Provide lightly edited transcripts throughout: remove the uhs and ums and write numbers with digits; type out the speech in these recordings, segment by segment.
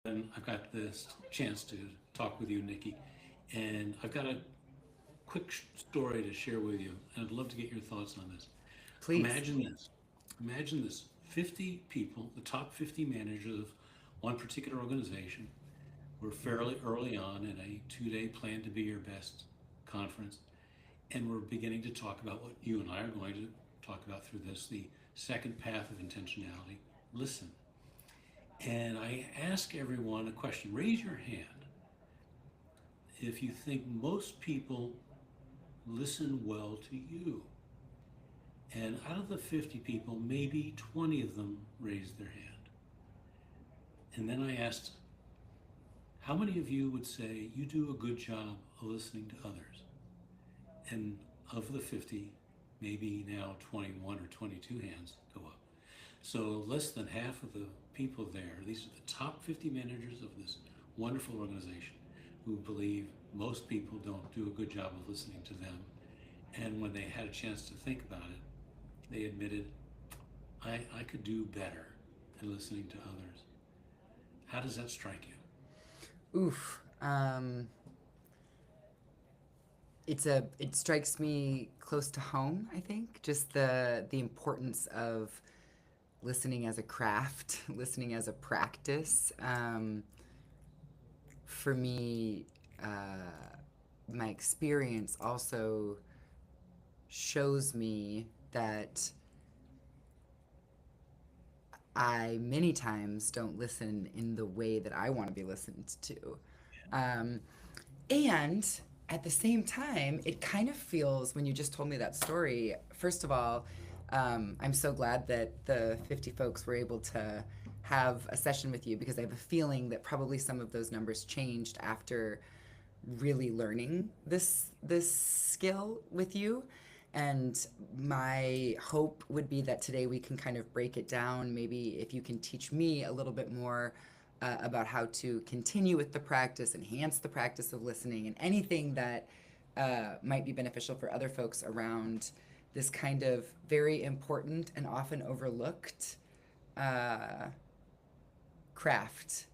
and I've got this chance to talk with you, Nikki, and I've got a quick story to share with you, and I'd love to get your thoughts on this. Please. Imagine this. Imagine this. 50 people, the top 50 managers of one particular organization, were fairly early on in a 2-day plan to be your best conference, and we're beginning to talk about what you and I are going to talk about through this, the second path of intentionality. Listen. And I ask everyone a question. Raise your hand if you think most people listen well to you. And out of the 50 people, maybe 20 of them raised their hand. And then I asked, how many of you would say you do a good job of listening to others? And of the 50, maybe now 21 or 22 hands go up. So less than half of the people there, these are the top 50 managers of this wonderful organization who believe most people don't do a good job of listening to them. And when they had a chance to think about it, they admitted, I could do better in listening to others. How does that strike you? Oof. It strikes me close to home, I think. Just the importance of listening as a craft, listening as a practice. For me, my experience also shows me that I many times don't listen in the way that I want to be listened to. Um, and at the same time, it kind of feels when you just told me that story, first of all, I'm so glad that the 50 folks were able to have a session with you because I have a feeling that probably some of those numbers changed after really learning this skill with you. And my hope would be that today we can kind of break it down. Maybe if you can teach me a little bit more about how to continue with the practice, enhance the practice of listening, and anything that might be beneficial for other folks around this kind of very important and often overlooked uh, craft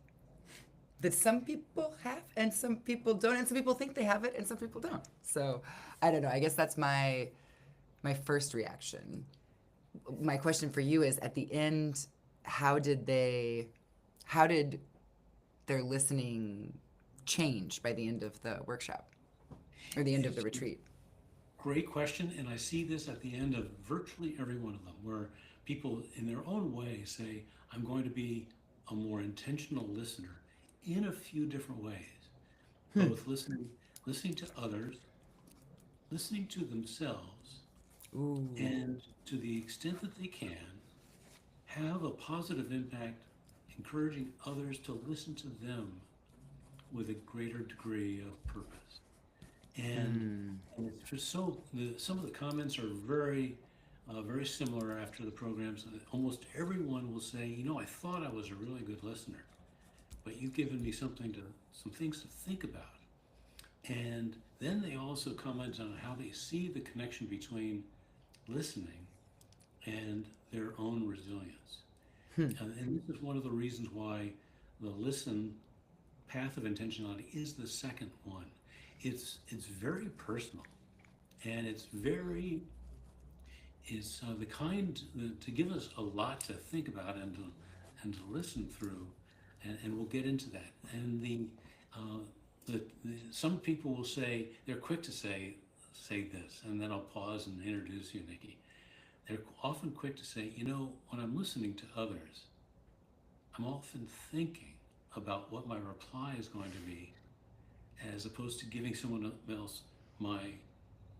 that some people have and some people don't, and some people think they have it and some people don't. So I don't know. I guess that's my first reaction. My question for you is at the end, how did their listening change by the end of the workshop or the end of the It's a retreat? great question, and I see this at the end of virtually every one of them, where people in their own way say, I'm going to be a more intentional listener in a few different ways, Hmm. both listening to others, listening to themselves, Ooh. and to the extent that they can, have a positive impact, encouraging others to listen to them with a greater degree of purpose. And, Hmm. and it's just some of the comments are very similar after the programs. Almost everyone will say, I thought I was a really good listener, but you've given me some things to think about. And then they also comment on how they see the connection between listening and their own resilience. Hmm. And this is one of the reasons why the listen path of intentionality is the second one. It's very personal, and it's the kind to give us a lot to think about and to listen through, and we'll get into that. And uh, some people will say they're quick to say this, and then I'll pause and introduce you, Nikki. They're often quick to say, when I'm listening to others, I'm often thinking about what my reply is going to be, as opposed to giving someone else my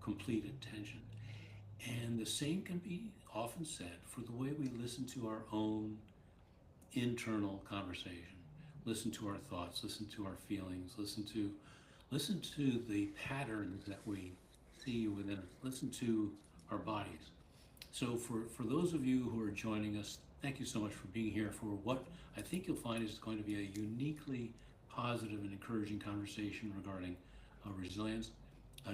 complete attention. And the same can be often said for the way we listen to our own internal conversation, listen to our thoughts, listen to our feelings, listen to the patterns that we see within us, listen to our bodies. So for those of you who are joining us, thank you so much for being here for what I think you'll find is going to be a uniquely positive and encouraging conversation regarding resilience.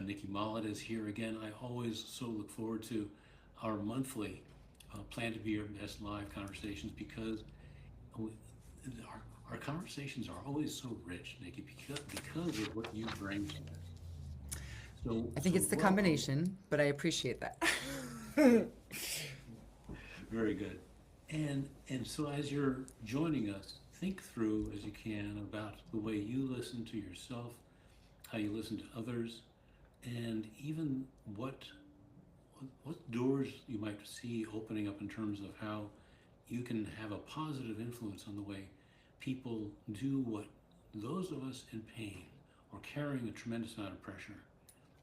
Nicki Mollet is here again. I always so look forward to our monthly Plan to Be Your Best Live conversations because our conversations are always so rich, Nikki, because of what you bring to us. I think it's the welcome. combination, but I appreciate that. Very good. And so as you're joining us, think through as you can about the way you listen to yourself, how you listen to others, and even what doors you might see opening up in terms of how you can have a positive influence on the way people do what those of us in pain or carrying a tremendous amount of pressure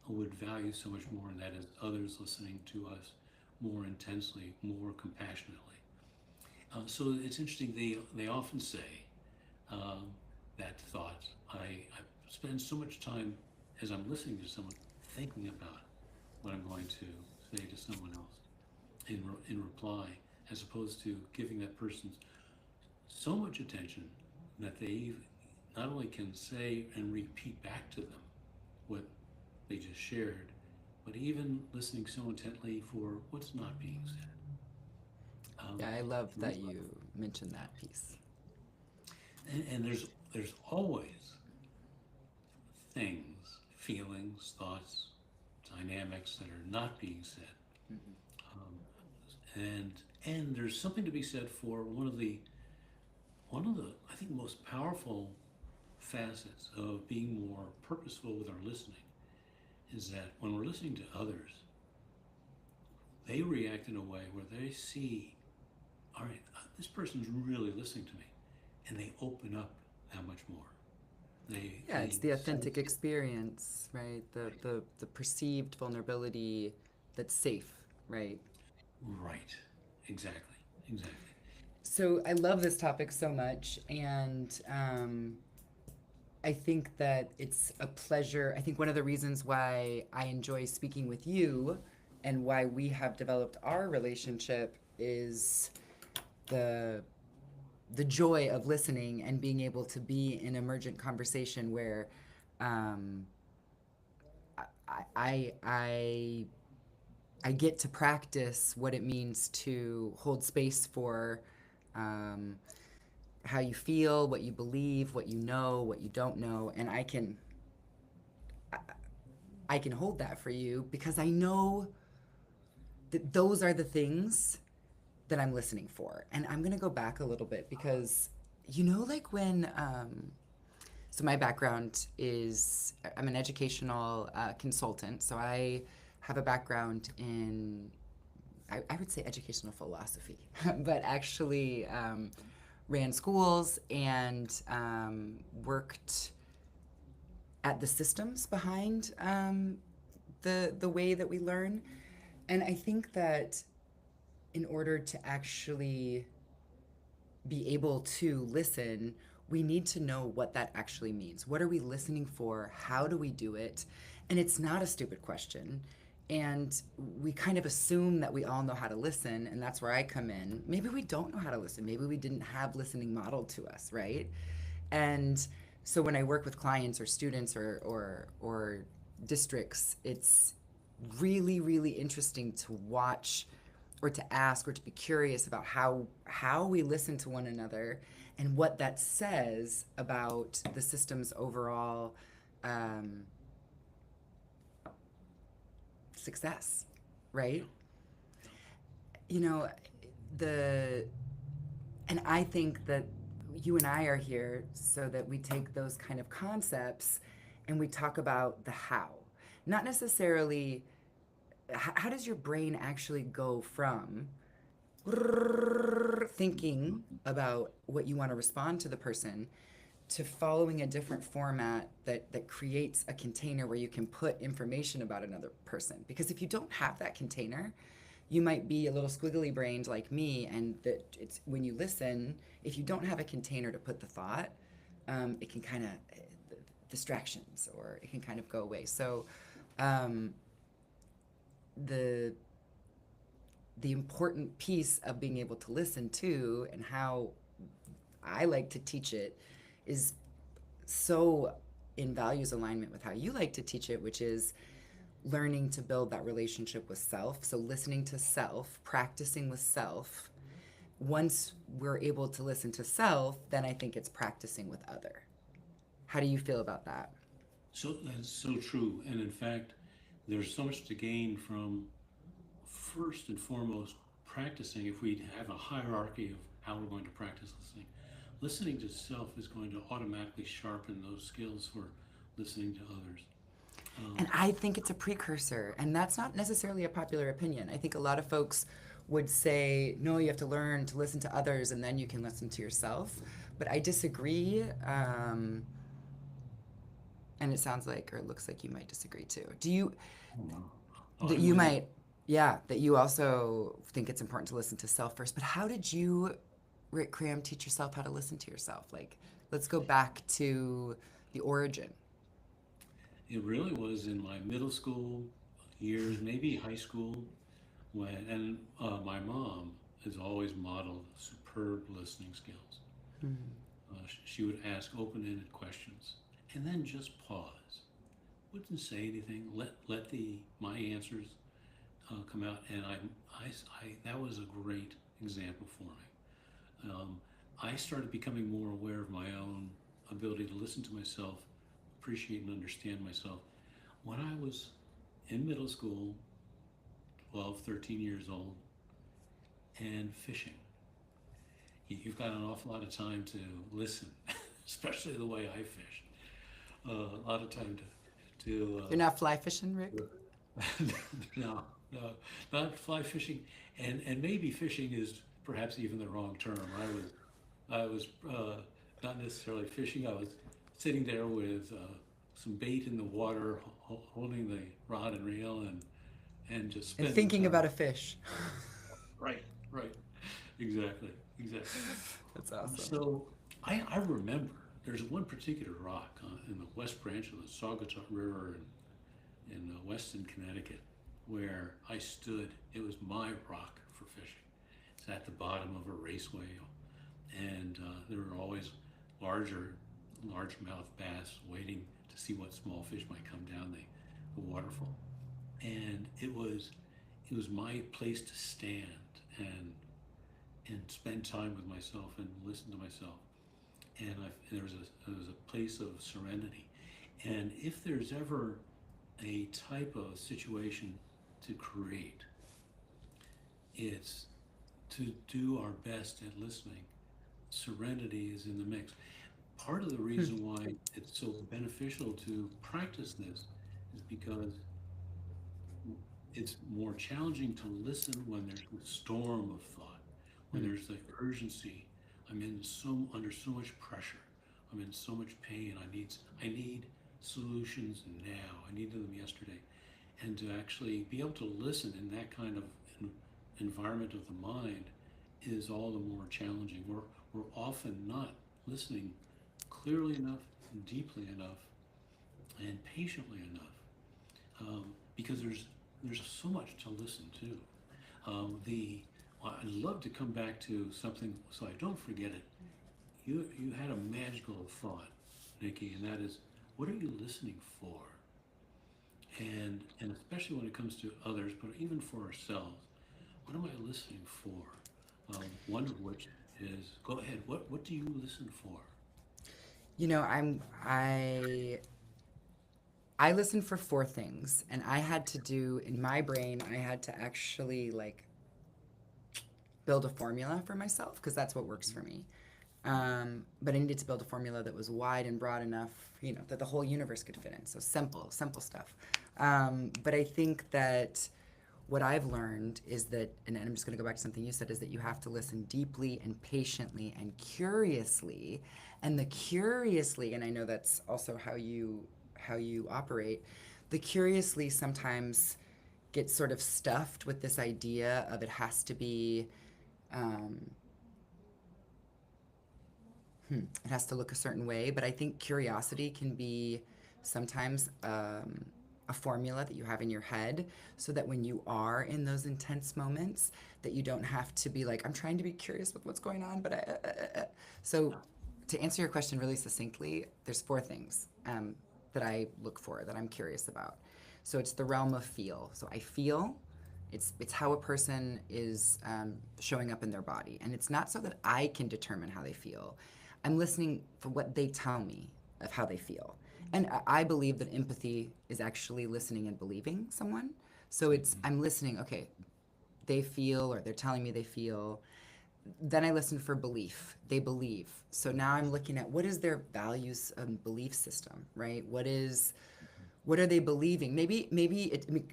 would value so much more, and that is others listening to us more intensely, more compassionately. So it's interesting, they often say that thought. I spend so much time as I'm listening to someone thinking about what I'm going to say to someone else in reply, as opposed to giving that person so much attention that they not only can say and repeat back to them what they just shared, but even listening so intently for what's not being said. Yeah, I love that you mentioned that piece. And there's always things, feelings, thoughts, dynamics that are not being said. And there's something to be said for one of the I think most powerful facets of being more purposeful with our listening is that when we're listening to others, they react in a way where they see, all right, this person's really listening to me, and they open up that much more. It's the authentic experience, right? The perceived vulnerability that's safe, right? Right. Exactly. So I love this topic so much, and I think that it's a pleasure. I think one of the reasons why I enjoy speaking with you and why we have developed our relationship is the joy of listening and being able to be in emergent conversation where I get to practice what it means to hold space for how you feel, what you believe, what you know, what you don't know, and I can hold that for you because I know that those are the things that I'm listening for. And I'm gonna go back a little bit because like when so my background is I'm an educational consultant, so I have a background in I would say educational philosophy, but actually ran schools and worked at the systems behind the way that we learn. And I think that in order to actually be able to listen, we need to know what that actually means. What are we listening for? How do we do it? And it's not a stupid question. And we kind of assume that we all know how to listen, and that's where I come in. Maybe we don't know how to listen. Maybe we didn't have listening modeled to us, right? And so when I work with clients or students or districts, it's really, really interesting to watch or to ask or to be curious about how we listen to one another and what that says about the system's overall success, right? And I think that you and I are here so that we take those kind of concepts and we talk about the how. Not necessarily how does your brain actually go from thinking about what you want to respond to the person to following a different format that creates a container where you can put information about another person. Because if you don't have that container, you might be a little squiggly brained like me, and that it's when you listen, if you don't have a container to put the thought, it can kind of distractions or it can kind of go away. So the important piece of being able to listen to, and how I like to teach it, is so in values alignment with how you like to teach it, which is learning to build that relationship with self. So listening to self, practicing with self, once we're able to listen to self, then I think it's practicing with other. How do you feel about that? So that's so true. And in fact, there's so much to gain from first and foremost practicing. If we have a hierarchy of how we're going to practice listening, listening to self is going to automatically sharpen those skills for listening to others. And I think it's a precursor, and that's not necessarily a popular opinion. I think a lot of folks would say, no, you have to learn to listen to others and then you can listen to yourself. But I disagree. And it sounds like, or it looks like you might disagree too. Do you, that I'm you with might, yeah, that you also think it's important to listen to self first. But how did you, Rick Cram, teach yourself how to listen to yourself? Like, let's go back to the origin. It really was in my middle school years, maybe high school, when, and my mom has always modeled superb listening skills. She would ask open-ended questions and then just pause. Wouldn't say anything. Let the my answers come out, and that was a great example for me. I started becoming more aware of my own ability to listen to myself, appreciate and understand myself when I was in middle school, 12, 13 years old, and fishing. You've got an awful lot of time to listen, especially the way I fish. A lot of time You're not fly fishing, Rick? no, no, not fly fishing, and maybe fishing is perhaps even the wrong term. I was not necessarily fishing. I was sitting there with some bait in the water, holding the rod and reel, and just And spending thinking time. about a fish. Right, right, exactly, exactly. That's awesome. So I remember there's one particular rock in the west branch of the Saugatuck River in Weston, Connecticut, where I stood. It was my rock for fishing. It's at the bottom of a raceway, and there were always largemouth bass waiting to see what small fish might come down the waterfall. And it was my place to stand and spend time with myself and listen to myself. And there was a place of serenity. And if there's ever a type of situation to create, it's to do our best at listening. Serenity is in the mix. Part of the reason why it's so beneficial to practice this is because it's more challenging to listen when there's a storm of thought, when there's the urgency. I'm under so much pressure. I'm in so much pain. I need solutions now. I needed them yesterday. And to actually be able to listen in that kind of environment of the mind is all the more challenging. We're often not listening clearly enough, and deeply enough, and patiently enough, because there's so much to listen to. I'd love to come back to something so I don't forget it. You had a magical thought, Nikki, and that is, what are you listening for? And especially when it comes to others, but even for ourselves, what am I listening for? One of which is, go ahead. What do you listen for? You know, I listened for four things, and I had to do in my brain. I had to actually like build a formula for myself because that's what works for me. But I needed to build a formula that was wide and broad enough, that the whole universe could fit in. So simple stuff. But I think that what I've learned is that, and I'm just going to go back to something you said, is that you have to listen deeply and patiently and curiously. And the curiously, and I know that's also how you operate, the curiously sometimes gets sort of stuffed with this idea of it has to be, it has to look a certain way. But I think curiosity can be sometimes a formula that you have in your head, so that when you are in those intense moments, that you don't have to be like, I'm trying to be curious with what's going on, but so to answer your question really succinctly, there's four things that I look for, that I'm curious about. So it's the realm of feel. So I feel It's how a person is showing up in their body, and it's not so that I can determine how they feel. I'm listening for what they tell me of how they feel, and I believe that empathy is actually listening and believing someone. So it's I'm listening. Okay, they feel, or they're telling me they feel. Then I listen for belief. They believe. So now I'm looking at what is their values and belief system, right? What are they believing?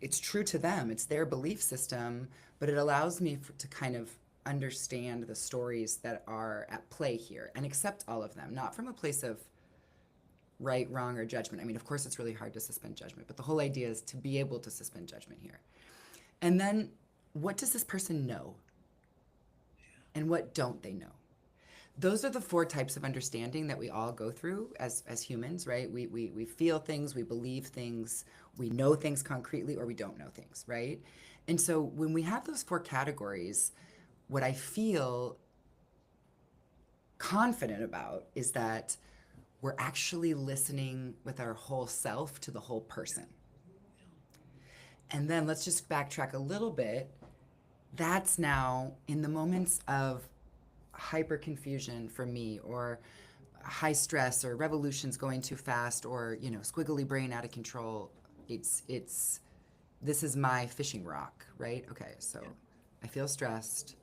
It's true to them. It's their belief system, but it allows me to kind of understand the stories that are at play here and accept all of them, not from a place of right, wrong, or judgment. I mean, of course, it's really hard to suspend judgment, but the whole idea is to be able to suspend judgment here. And then, what does this person know? And what don't they know? Those are the four types of understanding that we all go through as humans, right? We feel things, we believe things, we know things concretely, or we don't know things, right? And so when we have those four categories, what I feel confident about is that we're actually listening with our whole self to the whole person. And then let's just backtrack a little bit. That's now in the moments of hyper confusion for me, or high stress, or revolutions going too fast, or squiggly brain out of control. It's this is my fishing rock, right? Okay, so I feel stressed.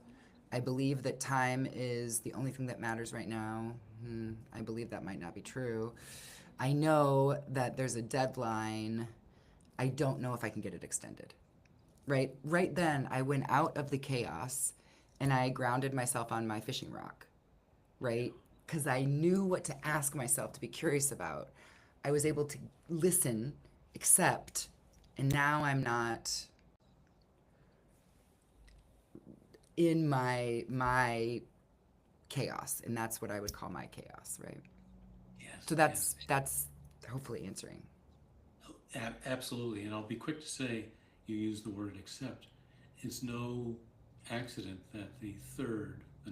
I believe that time is the only thing that matters right now. I believe that might not be true. I know that there's a deadline. I don't know if I can get it extended. Right then, I went out of the chaos and I grounded myself on my fishing rock, right? Because I knew what to ask myself to be curious about. I was able to listen, accept, and now I'm not in my chaos, and that's what I would call my chaos, right? Yes. So that's hopefully answering. Absolutely, and I'll be quick to say you use the word accept. It's no accident that the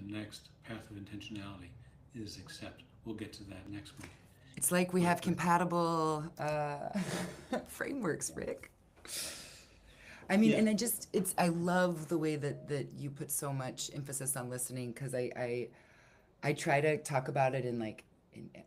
next path of intentionality is accept. We'll get to that next week. It's like we have compatible frameworks, Rick. I mean, Yeah. and I love the way that you put so much emphasis on listening, because I try to talk about it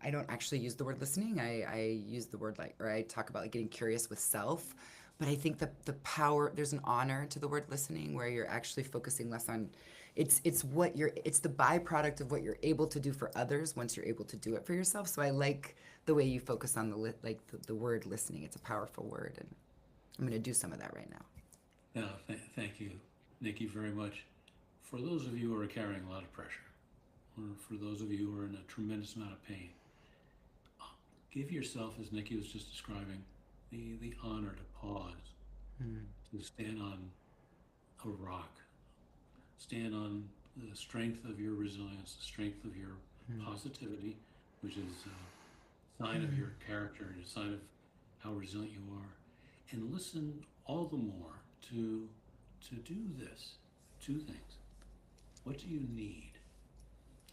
I don't actually use the word listening. I use the word or I talk about getting curious with self. But I think that the power, there's an honor to the word listening, where you're actually focusing less on, it's the byproduct of what you're able to do for others once you're able to do it for yourself. So I like the way you focus on the word listening. It's a powerful word, and I'm going to do some of that right now. Thank you, Nicki, very much. For those of you who are carrying a lot of pressure, or for those of you who are in a tremendous amount of pain, give yourself, as Nicki was just describing, the honor to pause, to stand on a rock, stand on the strength of your resilience, the strength of your positivity, which is a sign of your character and a sign of how resilient you are, and listen all the more to do this, two things. What do you need?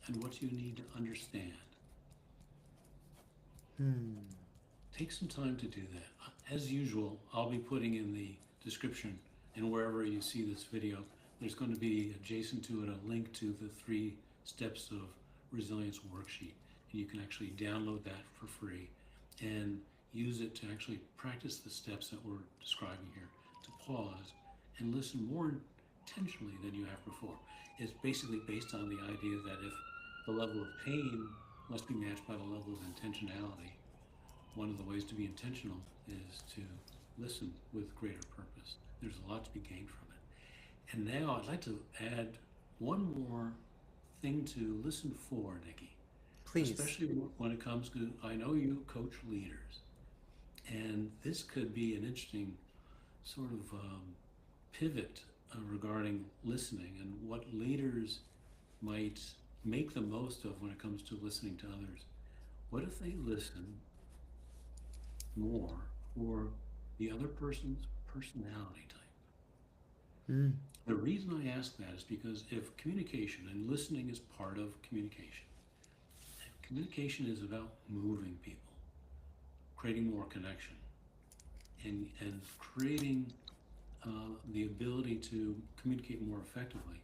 And what do you need to understand? Take some time to do that. As usual, I'll be putting in the description, and wherever you see this video, there's going to be adjacent to it a link to the 3 steps of resilience worksheet. And you can actually download that for free and use it to actually practice the steps that we're describing here, to pause and listen more intentionally than you have before. It's basically based on the idea that if the level of pain must be matched by the level of intentionality, one of the ways to be intentional is to listen with greater purpose. There's a lot to be gained from it. And now I'd like to add one more thing to listen for, Nicki. Please. Especially when it comes to, I know you coach leaders, and this could be an interesting sort of pivot regarding listening and what leaders might make the most of when it comes to listening to others. What if they listen more for the other person's personality type? The reason I ask that is because if communication, and listening is part of communication, communication is about moving people, creating more connection, and creating the ability to communicate more effectively.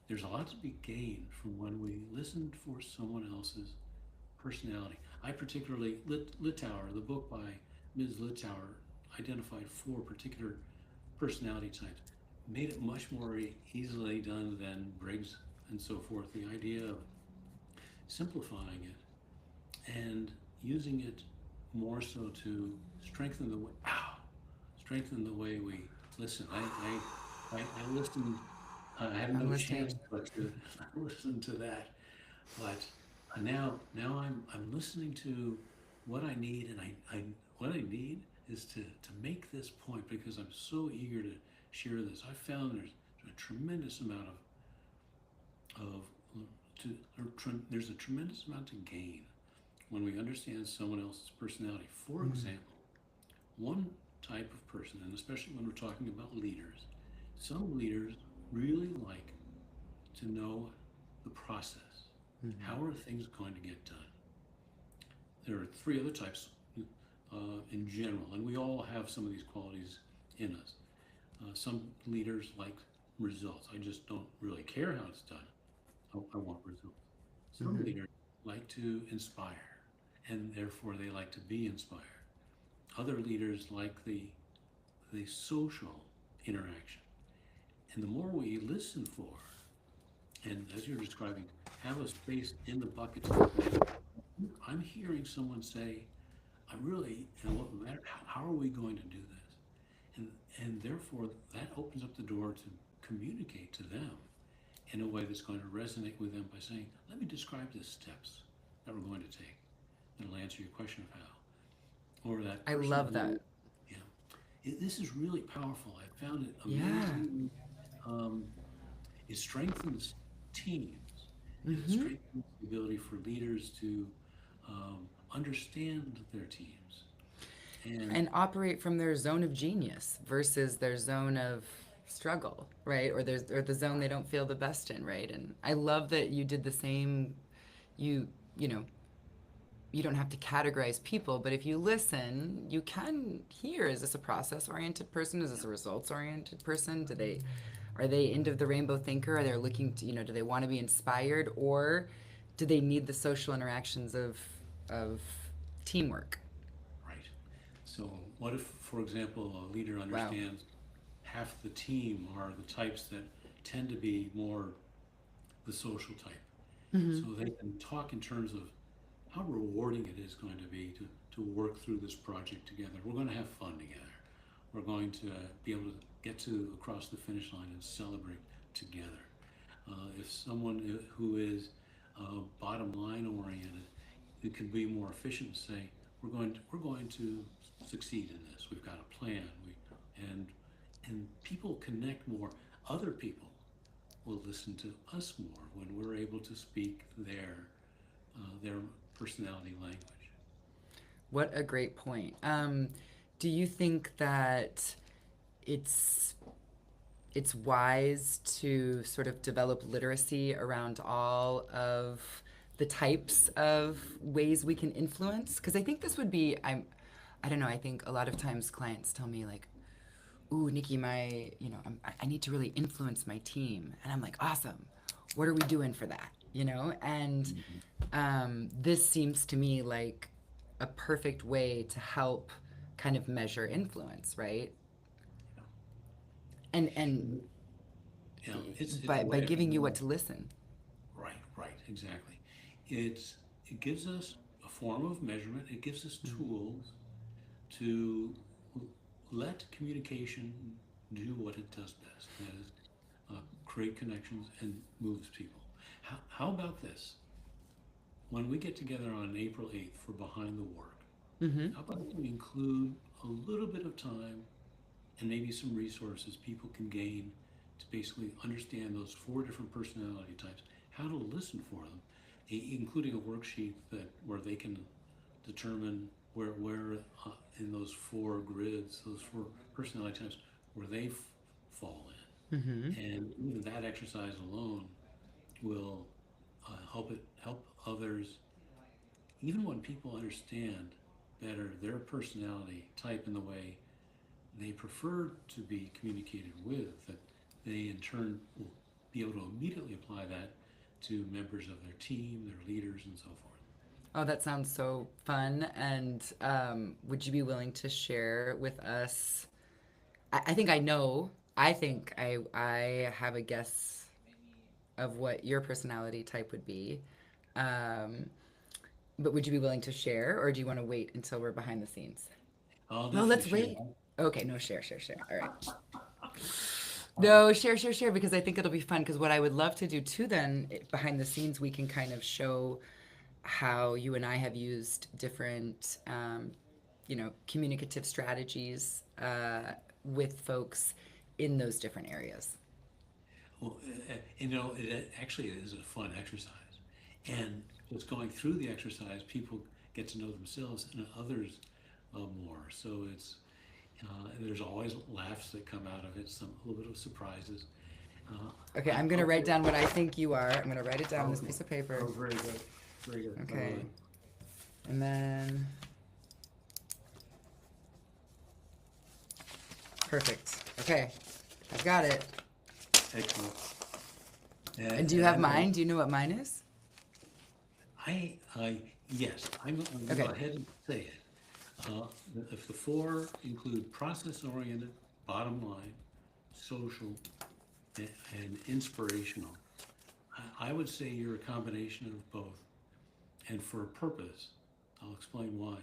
There's a lot to be gained from when we listen for someone else's personality. I particularly, Littauer, the book by Ms. Littauer identified 4 particular personality types, made it much more easily done than Briggs and so forth. The idea of simplifying it and using it more so to strengthen the way, strengthen the way we listen. I listened. I had I'm no listening. chance but to listen to that, but now I'm listening to what I need, and I what I need is to make this point because I'm so eager to share this. I found there's a tremendous amount of there's a tremendous amount to gain when we understand someone else's personality. For example, one type of person, and especially when we're talking about leaders, some leaders really like to know the process. How are things going to get done? There are 3 other types in general, and we all have some of these qualities in us. Some leaders like results. I just don't really care how it's done. I want results. Some leaders like to inspire, and therefore they like to be inspired. Other leaders like the social interaction. And the more we listen for, and as you're describing, have a space in the bucket to say, I'm hearing someone say, I really, and what matter, how are we going to do this? And therefore that opens up the door to communicate to them in a way that's going to resonate with them by saying, let me describe the steps that we're going to take that'll answer your question of how. Or that I person love who, that. yeah, this is really powerful. I found it Yeah. amazing. Um, it strengthens teams. And it Mm-hmm. strengthens the ability for leaders to understand their teams. And And operate from their zone of genius versus their zone of struggle, right? Or the zone they don't feel the best in, right? And I love that you did the same. You you know you don't have to categorize people, but if you listen, you can hear: is this a process oriented person? Is this a results oriented person? Are they end of the rainbow thinker? Are they looking to, do they want to be inspired, or do they need the social interactions of teamwork? right. So what if, for example, a leader Wow. understands half the team are the types that tend to be more the social type. So they can talk in terms of how rewarding it is going to be to work through this project together. We're going to have fun together. We're going to be able to get to across the finish line and celebrate together. If someone who is bottom line oriented, it can be more efficient and say, we're going to succeed in this. We've got a plan. And and people connect more. Other people will listen to us more when we're able to speak their personality language. What a great point. Do you think that it's it's wise to sort of develop literacy around all of the types of ways we can influence? Because I think this would be, I don't know, I think a lot of times clients tell me like, ooh, Nikki, I need to really influence my team. And I'm like, awesome. What are we doing for that? And this seems to me like a perfect way to help kind of measure influence, right? And You know, it's a by way of giving you what to listen. right, exactly. It gives us a form of measurement. It gives us tools to let communication do what it does best, that is, create connections and moves people. How about this? When we get together on April 8th for Behind the Work, Mm-hmm. how about we include a little bit of time and maybe some resources people can gain to basically understand those 4 different personality types, how to listen for them, including a worksheet where they can determine where in those 4 grids, those 4 personality types, where they fall in. Mm-hmm. And even that exercise alone will help others, even when people understand better their personality type in the way they prefer to be communicated with, that they in turn will be able to immediately apply that to members of their team, their leaders, and so forth. Oh, that sounds so fun. And would you be willing to share with us? I think I know. I think I have a guess of what your personality type would be. Um, but would you be willing to share, or do you want to wait until we're behind the scenes? I'll No, definitely let's share wait. that. Okay, no, share, share, share. All right. Um, No, share, share, share, because I think it'll be fun. Because what I would love to do too, then, behind the scenes, we can kind of show how you and I have used different, communicative strategies with folks in those different areas. well, it actually is a fun exercise. And just going through the exercise, people get to know themselves and others more. So there's always laughs that come out of it, a little bit of surprises. Okay, I'm I'll gonna write share. down what I think you are. I'm gonna write it down on this Okay. piece of paper. Oh, very good. Very good. Okay, and then perfect. Okay, I've got it. Excellent. And do you have mine? Do you know what mine is? Yes, I'm going to Okay. go ahead and say it. If the four include process-oriented, bottom line, social, and inspirational, I would say you're a combination of both. And for a purpose, I'll explain why.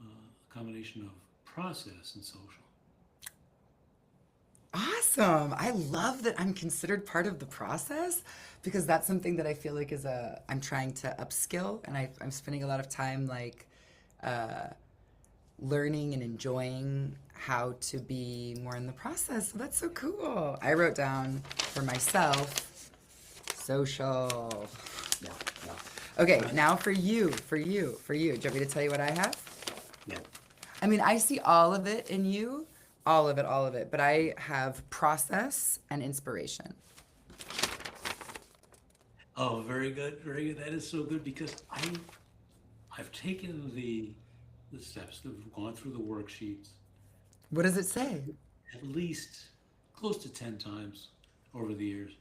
A combination of process and social. Awesome. I love that I'm considered part of the process because that's something that I feel like I'm trying to upskill, and I'm spending a lot of time like uh, learning and enjoying how to be more in the process. So that's so cool. I wrote down for myself, social. Yeah, yeah. Okay, Right. now for you, for you, for you. Do you want me to tell you what I have? Yeah. I mean, I see all of it in you, all of it, but I have process and inspiration. Oh, very good, very good. That is so good because I've taken the steps, I've gone through the worksheets What does it say? at least close to 10 times over the years.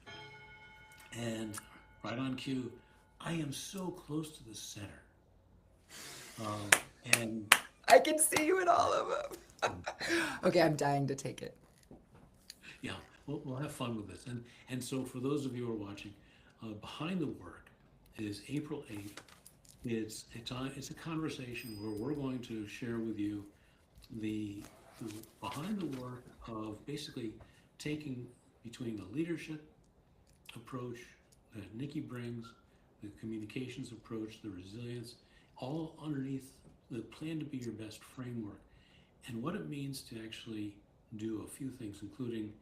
And right on cue, I am so close to the center. Um, and I can see you in all of them. Okay, I'm dying to take it. yeah, we'll have fun with this. And so for those of you who are watching, behind the work is April 8th. It's a conversation where we're going to share with you the behind the work of basically taking between the leadership approach that Nikki brings, the communications approach, the resilience, all underneath the plan to be your best framework, and what it means to actually do a few things, including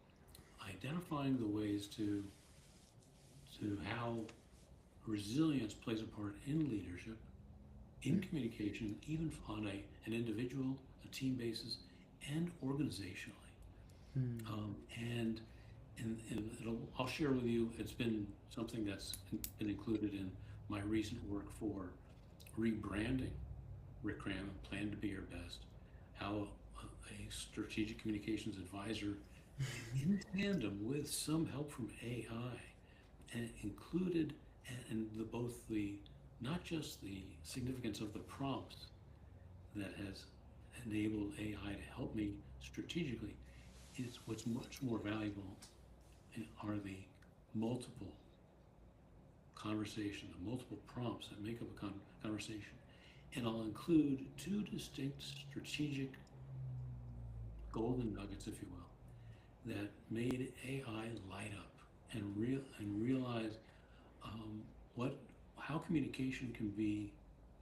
identifying the ways to how resilience plays a part in leadership, in communication, even on an individual, a team basis, and organizationally. And I'll share with you, it's been something that's been included in my recent work for rebranding Cram, Plan to Be Your Best, how a strategic communications advisor in tandem with some help from AI and included and both the not just the significance of the prompts that has enabled AI to help me strategically, is what's much more valuable are the multiple conversation, the multiple prompts that make up a conversation. And I'll include two distinct strategic golden nuggets, if you will, that made AI light up and realize what how communication can be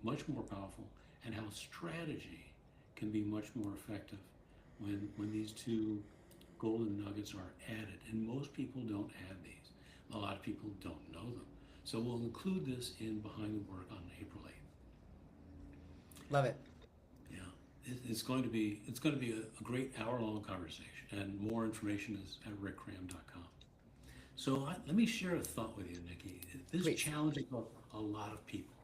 much more powerful and how strategy can be much more effective when these two golden nuggets are added. And most people don't add these. A lot of people don't know them. So we'll include this in Behind the Work on April 8th. Love it. Yeah, it's going to be a great hour-long conversation, and more information is at rickcram.com. So let me share a thought with you, Nikki. This Please. challenges a lot of people.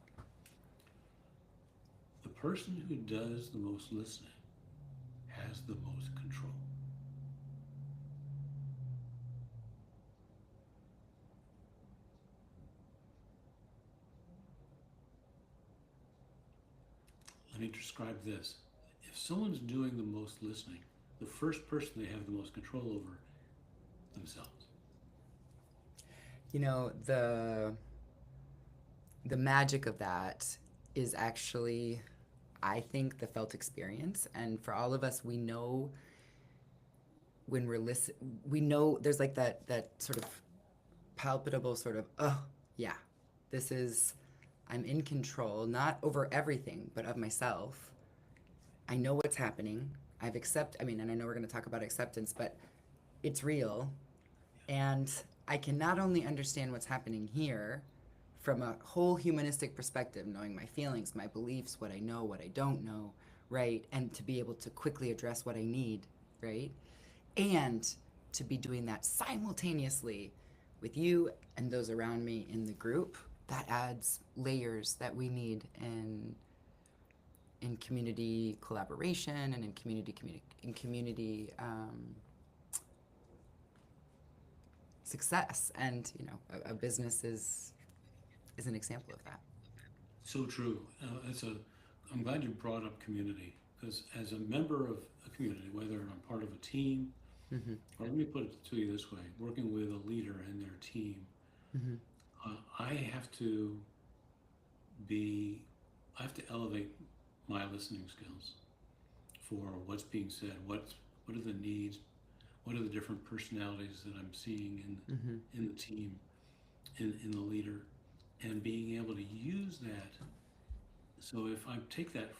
The person who does the most listening has the most control. let me describe this. If someone's doing the most listening, the first person they have the most control over themselves. You know, the magic of that is actually, I think, the felt experience. And for all of us, we know when we're listening, we know there's like that sort of palpable sort of, oh, yeah, this is, I'm in control, not over everything, but of myself. I know what's happening. And I know we're going to talk about acceptance, but it's real. And I can not only understand what's happening here from a whole humanistic perspective, knowing my feelings, my beliefs, what I know, what I don't know, right? And to be able to quickly address what I need, right? And to be doing that simultaneously with you and those around me in the group, that adds layers that we need in community collaboration and in community success. And you know, a business is an example of that. So true. I'm glad you brought up community, because as a member of a community, whether I'm part of a team, Mm-hmm. or let me put it to you this way, working with a leader and their team, Mm-hmm. I have to be, I have to elevate my listening skills for what's being said, what are the needs, what are the different personalities that I'm seeing Mm-hmm. in the team, in the leader, and being able to use that. So if I take that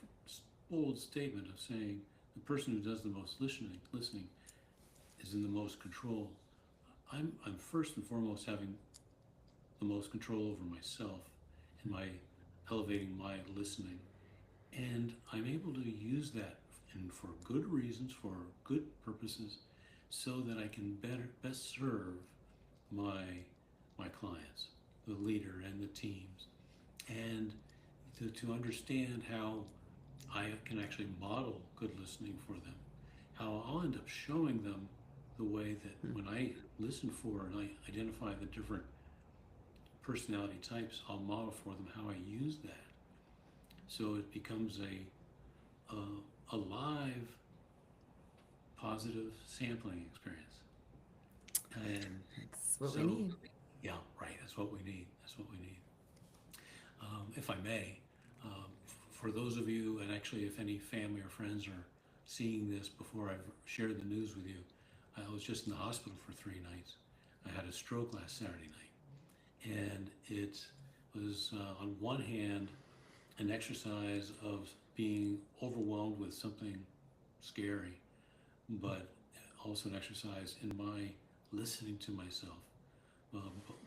bold statement of saying the person who does the most listening is in the most control, I'm first and foremost having the most control over myself and my elevating my listening. And I'm able to use that and for good reasons, for good purposes, so that I can best serve my my clients, the leader and the teams, and to understand how I can actually model good listening for them, how I'll end up showing them the way that when I listen for and I identify the different personality types, I'll model for them how I use that. So it becomes a live, positive sampling experience. And That's what so, we need. yeah, right. That's what we need. That's what we need. If I may, for those of you, and actually, if any family or friends are seeing this before I've shared the news with you, I was just in the hospital for 3 nights. I had a stroke last Saturday night, and it was on one hand an exercise of being overwhelmed with something scary, but also an exercise in my listening to myself,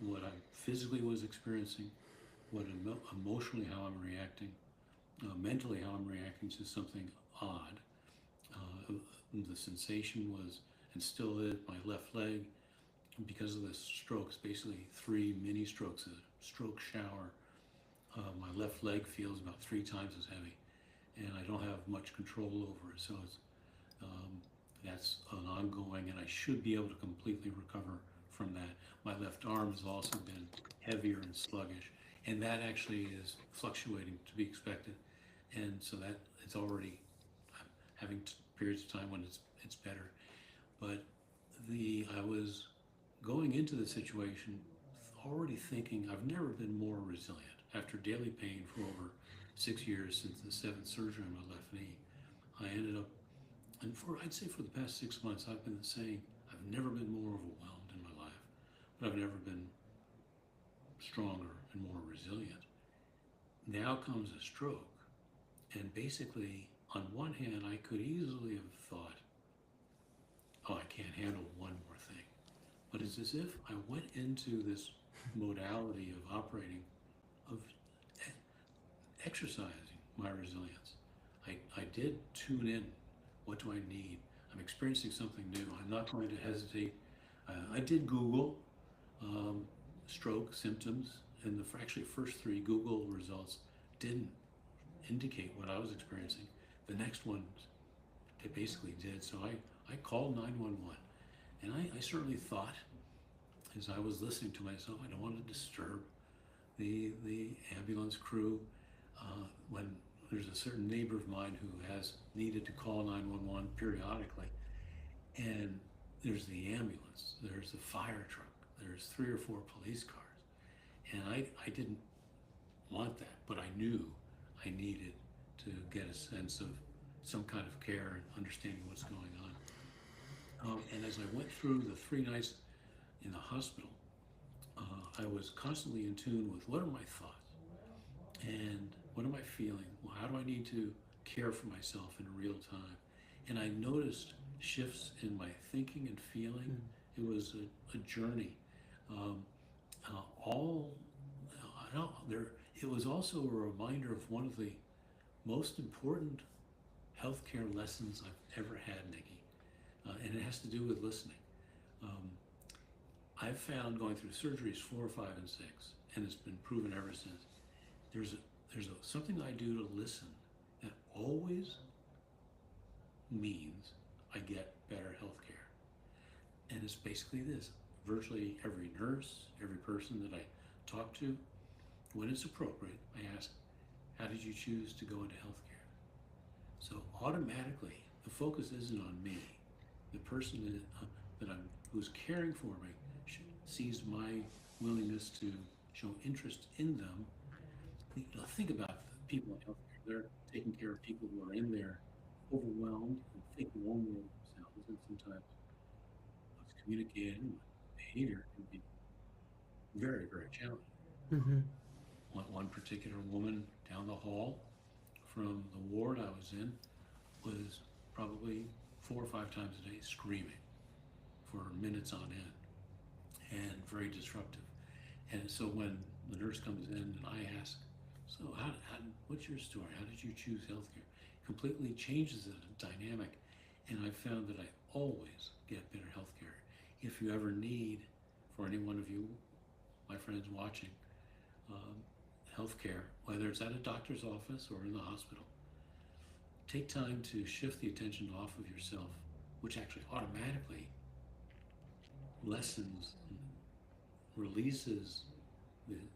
what I physically was experiencing, what emotionally how I'm reacting, mentally how I'm reacting to something odd. The sensation was, and still is, my left leg, because of the strokes, basically 3 mini strokes, a stroke shower. My left leg feels about 3 times as heavy, and I don't have much control over it. So that's an ongoing, and I should be able to completely recover from that. My left arm has also been heavier and sluggish, and that actually is fluctuating to be expected. And so that it's already, I'm having periods of time when it's better. But I was going into the situation already thinking I've never been more resilient. After daily pain for over 6 years since the 7th surgery on my left knee, I ended up, and I'd say for the past 6 months, I've been saying I've never been more overwhelmed in my life, but I've never been stronger and more resilient. Now comes a stroke, and basically, on one hand, I could easily have thought, oh, I can't handle one more thing. But it's as if I went into this modality of operating, of exercising my resilience. I did tune in. What do I need? I'm experiencing something new. I'm not going to hesitate. I did Google stroke symptoms, and the actually first 3 Google results didn't indicate what I was experiencing. The next one, they basically did. So I called 911, and I certainly thought, as I was listening to myself, I don't want to disturb the ambulance crew when there's a certain neighbor of mine who has needed to call 911 periodically, and there's the ambulance, there's the fire truck, there's 3 or 4 police cars, and I didn't want that, but I knew I needed to get a sense of some kind of care and understanding what's going on. And as I went through the 3 nights in the hospital, I was constantly in tune with what are my thoughts and what am I feeling? Well, how do I need to care for myself in real time? And I noticed shifts in my thinking and feeling. It was a journey. Um, all I don't, there. It was also a reminder of one of the most important healthcare lessons I've ever had, Nikki, and it has to do with listening. Um, I've found going through surgeries 4, 5, and 6, and it's been proven ever since. There's something I do to listen that always means I get better health care. And it's basically this. Virtually every nurse, every person that I talk to, when it's appropriate, I ask, how did you choose to go into healthcare? So automatically, the focus isn't on me. The person who's caring for me sees my willingness to show interest in them. Think about the people in healthcare. They're taking care of people who are in there overwhelmed and thinking only of themselves, and sometimes what's communicated and behavior can be very, very challenging. Mm-hmm. One particular woman down the hall from the ward I was in was probably 4 or 5 times a day screaming for minutes on end and very disruptive. And so when the nurse comes in and I ask, so what's your story? How did you choose healthcare? Completely changes the dynamic. And I've found that I always get better healthcare. If you ever need, for any one of you, my friends watching, healthcare, whether it's at a doctor's office or in the hospital, take time to shift the attention off of yourself, which actually automatically lessens, releases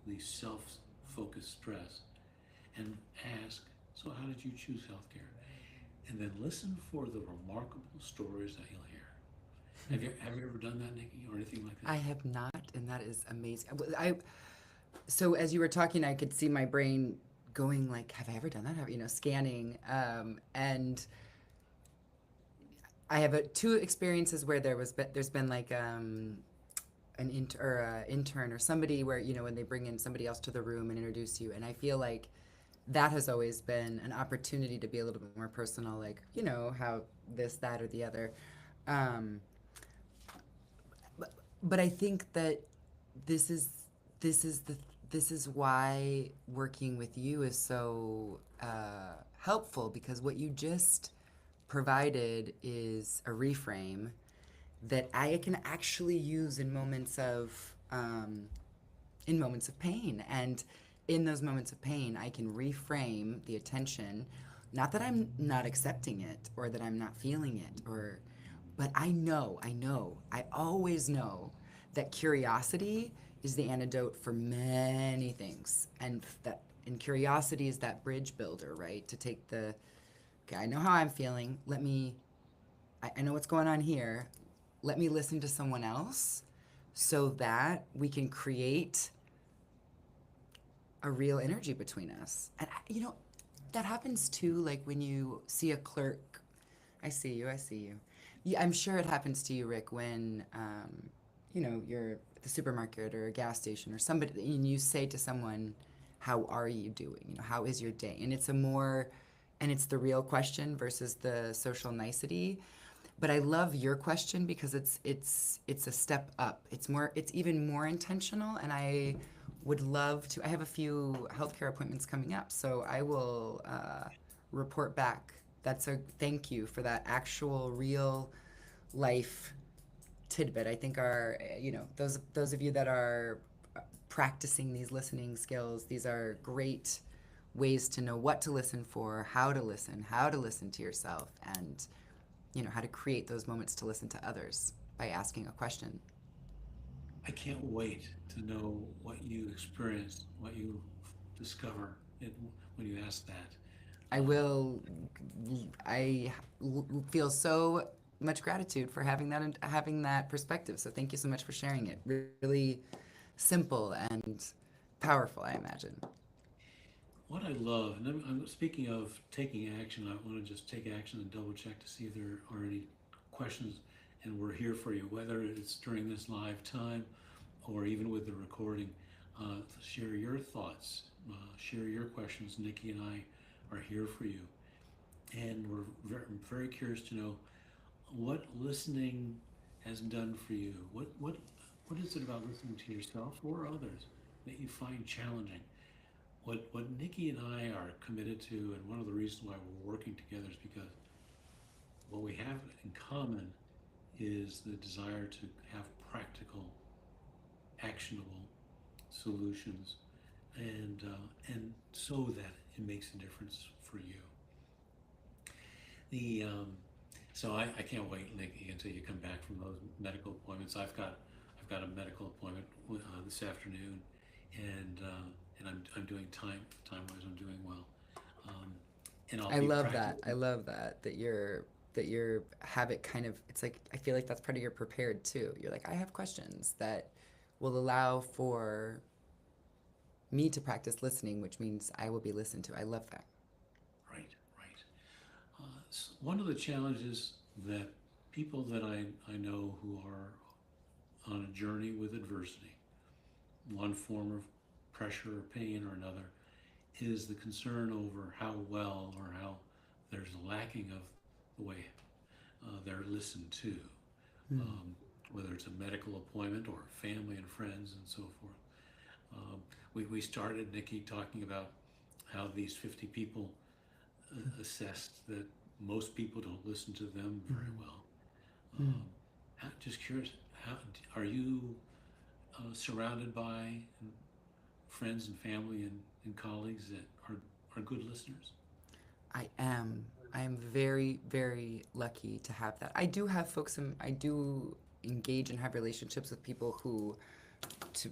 the self-focused stress, and ask, so how did you choose healthcare? And then listen for the remarkable stories that you'll hear. Have you ever done that, Nikki, or anything like that? I have not, and that is amazing. So as you were talking, I could see my brain going like, have I ever done that? Scanning. And I have 2 experiences where there's been like an intern or somebody where, when they bring in somebody else to the room and introduce you. And I feel like that has always been an opportunity to be a little bit more personal, like, how this, that, or the other. But I think that this is why working with you is so helpful, because what you just provided is a reframe that I can actually use in moments of pain. And in those moments of pain, I can reframe the attention. Not that I'm not accepting it or that I'm not feeling it, but I always know that curiosity is the antidote for many things. And curiosity is that bridge builder, right? To take okay, I know how I'm feeling. I know what's going on here. Let me listen to someone else so that we can create a real energy between us. And that happens too, like when you see a clerk. I see you. Yeah, I'm sure it happens to you, Rick, when you're at the supermarket or a gas station or somebody, and you say to someone, how are you doing? How is your day? And it's the real question versus the social nicety. But I love your question because it's a step up. It's even more intentional, and I would love to. I have a few healthcare appointments coming up, so I will report back. That's a thank you for that actual real life tidbit. I think those of you that are practicing these listening skills, these are great ways to know what to listen for, how to listen to yourself, and how to create those moments to listen to others by asking a question. I can't wait to know what you experience, what you discover when you ask that. I will. I feel so much gratitude for having that perspective. So thank you so much for sharing it. Really simple and powerful, I imagine. What I love, and I'm speaking of taking action, I want to just take action and double check to see if there are any questions, and we're here for you, whether it's during this live time or even with the recording. Share your thoughts, share your questions. Nikki and I are here for you, and we're very curious to know what listening has done for you. What is it about listening to yourself or others that you find challenging? What Nikki and I are committed to, and one of the reasons why we're working together is because what we have in common is the desire to have practical, actionable solutions, and so that it makes a difference for you. The so I can't wait, Nikki, until you come back from those medical appointments. I've got a medical appointment this afternoon, and I'm doing time wise. I'm doing well, and I'll I be love that. practicing. I love that your habit kind of, it's like I feel like that's part of your prepared too. You're like, I have questions that will allow for me to practice listening, which means I will be listened to. I love that. Right, right. One of the challenges that people that I know who are on a journey with adversity, one form of pressure or pain or another, is the concern over how well or how there's a lacking of the way they're listened to, Mm. um, whether it's a medical appointment or family and friends and so forth. We started, Nikki, talking about how these 50 people assessed that most people don't listen to them very Mm. well. Mm. Um, just curious, how are you surrounded by friends and family and colleagues that are good listeners? I am. I am very, very lucky to have that. I do have folks, I do engage and have relationships with people who, to,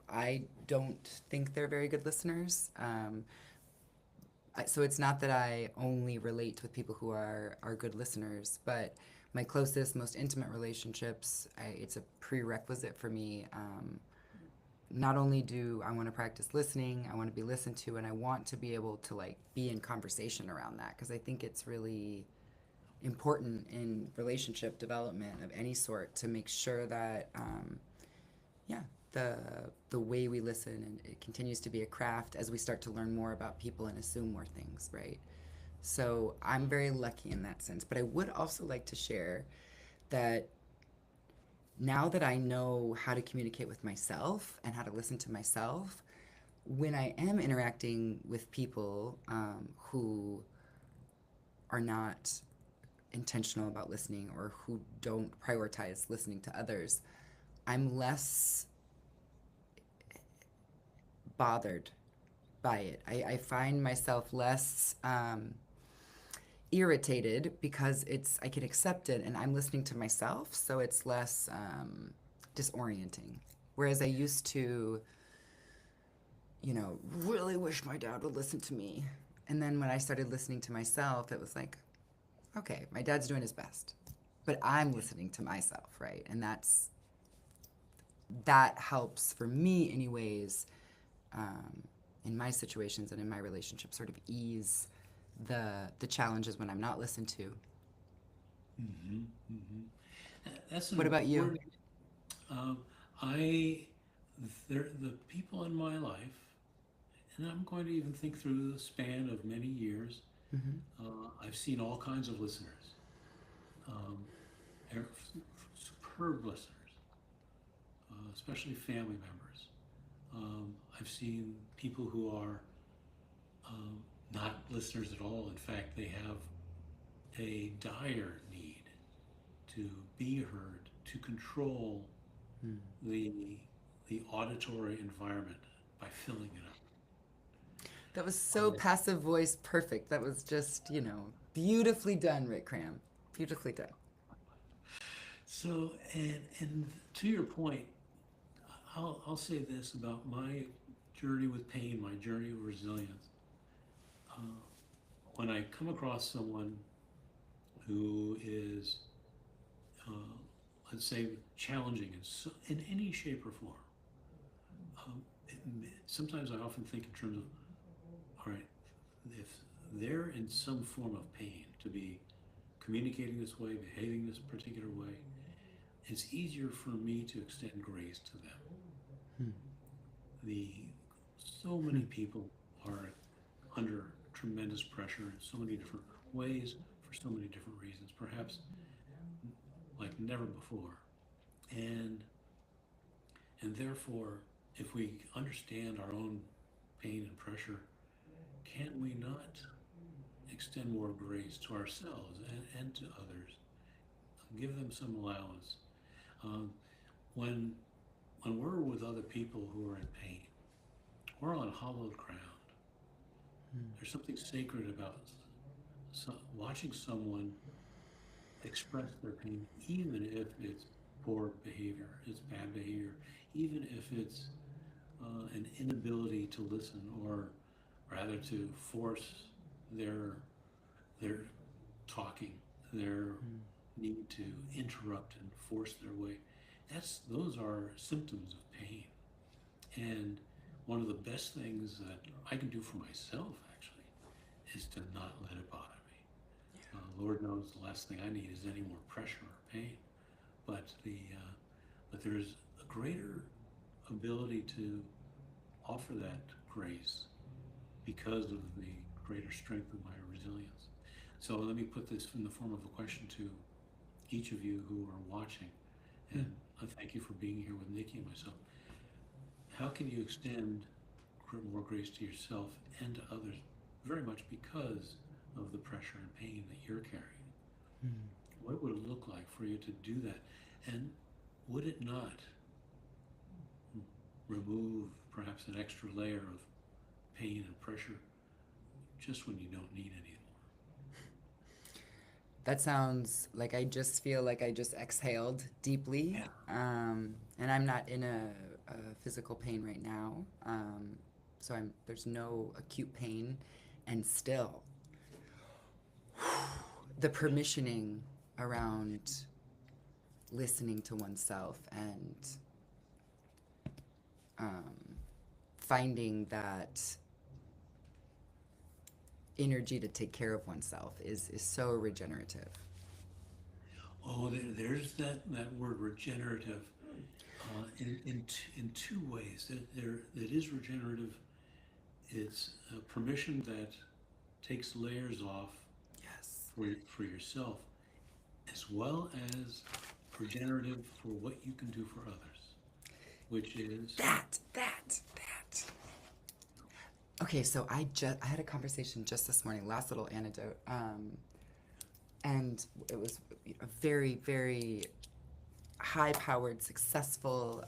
I don't think they're very good listeners. So it's not that I only relate with people who are good listeners, but my closest, most intimate relationships, it's a prerequisite for me. Not only do I want to practice listening, I want to be listened to, and I want to be able to like be in conversation around that because I think it's really important in relationship development of any sort to make sure that yeah, the way we listen, and it continues to be a craft as we start to learn more about people and assume more things, right? So I'm very lucky in that sense. But I would also like to share that now that I know how to communicate with myself and how to listen to myself, when I am interacting with people who are not intentional about listening or who don't prioritize listening to others, I'm less bothered by it. I find myself less irritated because I can accept it and I'm listening to myself, so it's less disorienting. Whereas I used to, really wish my dad would listen to me. And then when I started listening to myself, it was like, okay, my dad's doing his best, but I'm listening to myself, right? And that helps for me, anyways, in my situations and in my relationships, sort of ease the challenges when I'm not listened to. Mm-hmm, mm-hmm. That's an What about you? important. Um, I, they're the people in my life, and I'm going to even think through the span of many years. Hmm. I've seen all kinds of listeners, um, superb listeners, especially family members. I've seen people who are um, not listeners at all. In fact, they have a dire need to be heard, to control Mm. the the auditory environment by filling it up. That was so Uh, passive voice perfect. That was just, beautifully done, Rick Cram. Beautifully done. and to your point, I'll say this about my journey with pain, my journey of resilience. Uh, when I come across someone who is, uh, let's say, challenging in any shape or form, sometimes I often think in terms of, all right, if they're in some form of pain to be communicating this way, behaving this particular way, it's easier for me to extend grace to them. Hmm. So many people are under tremendous pressure in so many different ways for so many different reasons, perhaps like never before. And therefore, if we understand our own pain and pressure, can we not extend more grace to ourselves and to others? Give them some allowance. Um, when we're with other people who are in pain, we're on hallowed ground. There's something sacred about watching someone express their pain, even if it's poor behavior, it's bad behavior, even if it's an inability to listen, or rather to force their talking, their need to interrupt and force their way. Those are symptoms of pain. And one of the best things that I can do for myself, actually, is to not let it bother me. Lord knows the last thing I need is any more pressure or pain. But there's a greater ability to offer that grace because of the greater strength of my resilience. So let me put this in the form of a question to each of you who are watching, and I thank you for being here with Nicki and myself. How can you extend more grace to yourself and to others, very much because of the pressure and pain that you're carrying? What would it look like for you to do that? And would it not remove perhaps an extra layer of pain and pressure just when you don't need any more? That sounds like I just feel like I just exhaled deeply. Yeah. And I'm not in a physical pain right now. So there's no acute pain. And still, the permissioning around listening to oneself and finding that energy to take care of oneself is so regenerative. Oh, there's that word regenerative in two ways. That is regenerative. It's a permission that takes layers off Yes. for yourself, as well as regenerative for what you can do for others, which is That. Okay, so I had a conversation just this morning, last little anecdote, and it was a very, very high-powered, successful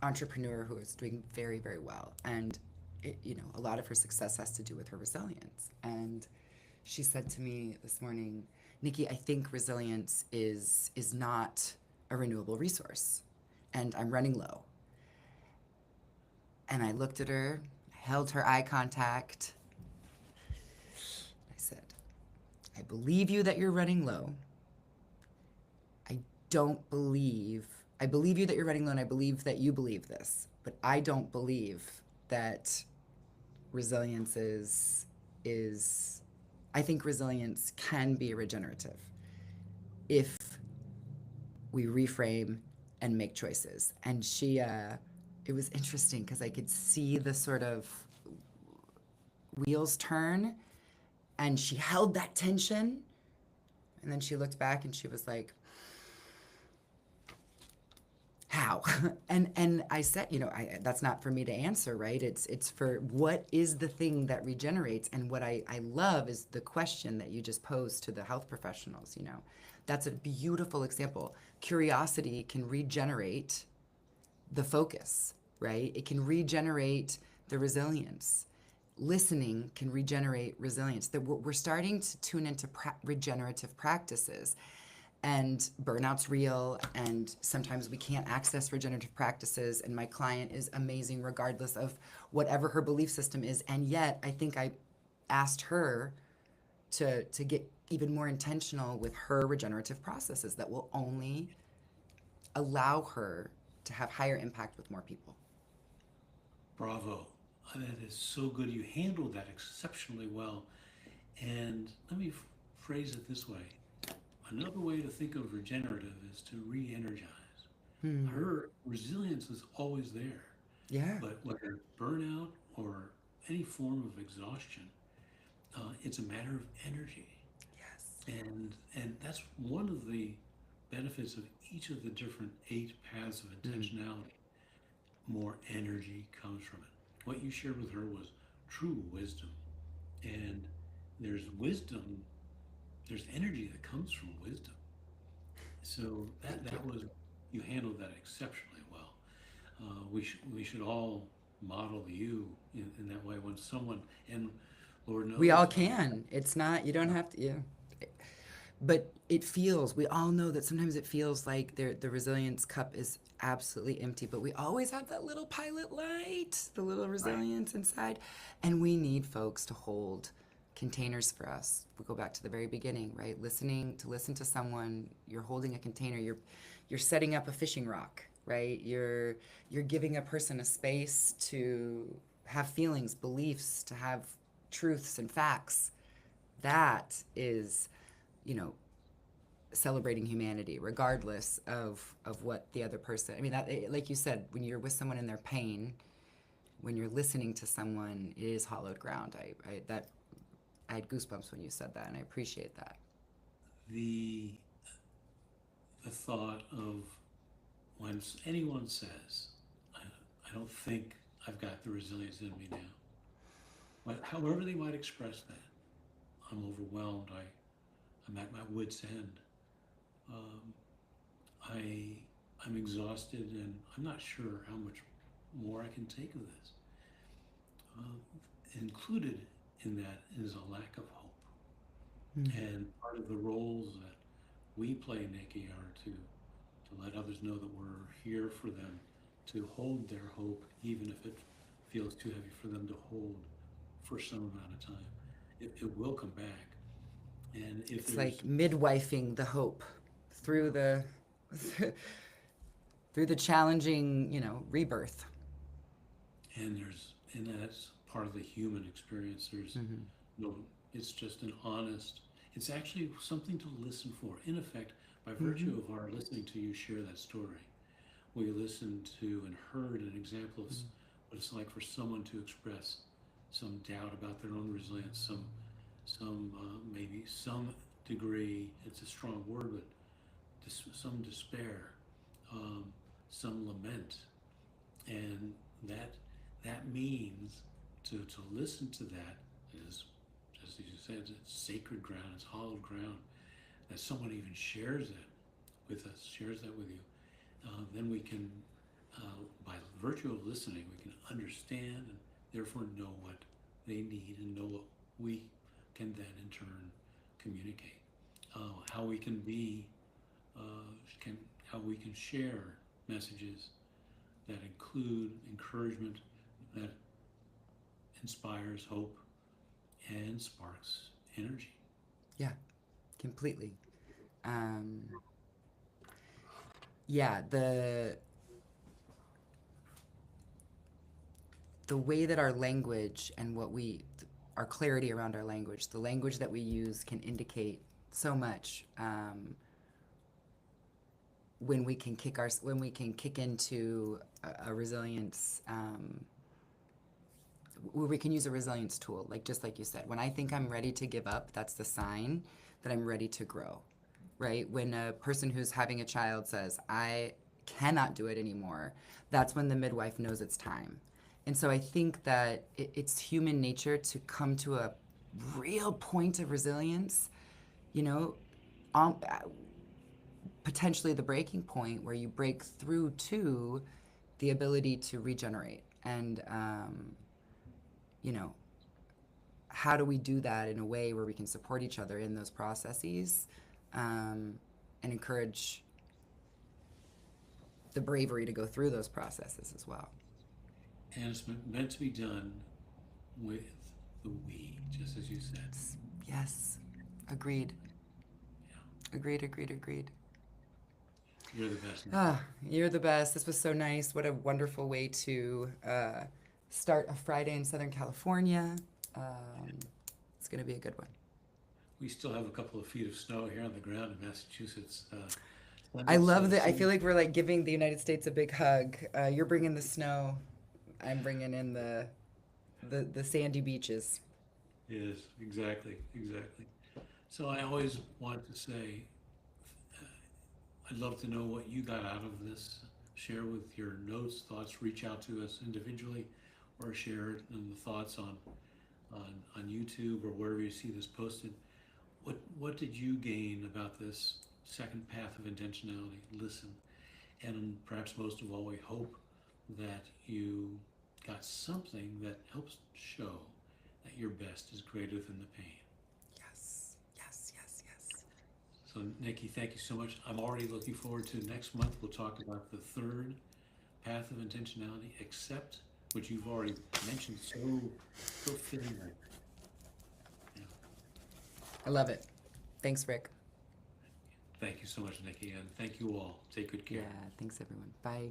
entrepreneur who is doing very, very well. And a lot of her success has to do with her resilience. And she said to me this morning, Nicki, I think resilience is not a renewable resource, and I'm running low. And I looked at her, held her eye contact. I said, I believe you that you're running low. I believe you that you're running low, and I believe that you believe this, but I don't believe that resilience I think resilience can be regenerative if we reframe and make choices. And it was interesting because I could see the sort of wheels turn, and she held that tension, and then she looked back and she was like, how? And I said, that's not for me to answer, right? It's for what is the thing that regenerates. And what I love is the question that you just posed to the health professionals. That's a beautiful example. Curiosity can regenerate the focus, right? It can regenerate the resilience. Listening can regenerate resilience. We're starting to tune into regenerative practices. And burnout's real, and sometimes we can't access regenerative practices, and my client is amazing regardless of whatever her belief system is. And yet, I think I asked her to get even more intentional with her regenerative processes that will only allow her to have higher impact with more people. Bravo. That is so good. You handled that exceptionally well. And let me phrase it this way. Another way to think of regenerative is to re-energize. Her resilience is always there, Yeah. but whether burnout or any form of exhaustion, it's a matter of energy. Yes. And that's one of the benefits of each of the different 8 paths of intentionality. More energy comes from it. What you shared with her was true wisdom. And there's wisdom, there's energy that comes from wisdom. So Thank you. that was, you handled that exceptionally well. We should all model you in that way when someone, and Lord We all knows, can. It's not, you don't have to, yeah. But it feels, we all know that sometimes it feels like the resilience cup is absolutely empty, but we always have that little pilot light, the little right, resilience inside. And we need folks to hold containers for us. We go back to the very beginning, right? Listen to someone, you're holding a container, you're setting up a fishing rock, right? You're giving a person a space to have feelings, beliefs, to have truths and facts. That is, you know, celebrating humanity regardless of what the other person, I mean, that, like you said, when you're with someone in their pain, when you're listening to someone, it is hollowed ground. I had goosebumps when you said that, and I appreciate that. the the thought of when anyone says, I don't think I've got the resilience in me now, but however they might express that, I'm overwhelmed, I'm at my wit's end, um, I, I'm exhausted, and I'm not sure how much more I can take of this. Included in that is a lack of hope. And part of the roles that we play, Nikki, are to let others know that we're here for them, to hold their hope, even if it feels too heavy for them to hold for some amount of time. It will come back. And if It's there's, like midwifing the hope through the through the challenging, rebirth. and that's part of the human experience. There's no, it's just an honest, it's actually something to listen for. In effect, by virtue of our listening to you share that story, we listened to and heard an example of what it's like for someone to express some doubt about their own resilience, some maybe some degree, it's a strong word, but some despair, um, some lament, and that that means to listen to that is, just as you said, it's sacred ground, it's hallowed ground. That someone even shares it with us, shares that with you, then we can, by virtue of listening, we can understand and therefore know what they need and know what we can then in turn communicate. How we can be, uh, can how we can share messages that include encouragement, that inspires hope and sparks energy. Yeah, completely. Um, yeah, the way that our language and our clarity around our language, the language that we use can indicate so much. When we can kick into a resilience, where we can use a resilience tool, like just like you said. When I think I'm ready to give up, that's the sign that I'm ready to grow, right? When a person who's having a child says, I cannot do it anymore, that's when the midwife knows it's time. And so I think that it's human nature to come to a real point of resilience, you know, um, potentially the breaking point where you break through to the ability to regenerate. And, you know, how do we do that in a way where we can support each other in those processes, and encourage the bravery to go through those processes as well? And it's meant to be done with the we, just as you said. Yes. Agreed. Yeah. Agreed. You're the best. Ah, you're the best. This was so nice. What a wonderful way to start a Friday in Southern California. It's going to be a good one. We still have a couple of feet of snow here on the ground in Massachusetts. I love that. I feel like we're like giving the United States a big hug. You're bringing the snow. I'm bringing in the sandy beaches. Yes, exactly. So I always want to say, I'd love to know what you got out of this. Share with your notes, thoughts, reach out to us individually, or share it in the thoughts on YouTube or wherever you see this posted. What did you gain about this second path of intentionality? Listen. And perhaps most of all, we hope that you got something that helps show that your best is greater than the pain. Yes. So, Nicki, thank you so much. I'm already looking forward to next month. We'll talk about the third path of intentionality, accept, which you've already mentioned so fittingly. Yeah. I love it. Thanks, Rick. Thank you so much, Nicki, and thank you all. Take good care. Yeah, thanks everyone. Bye.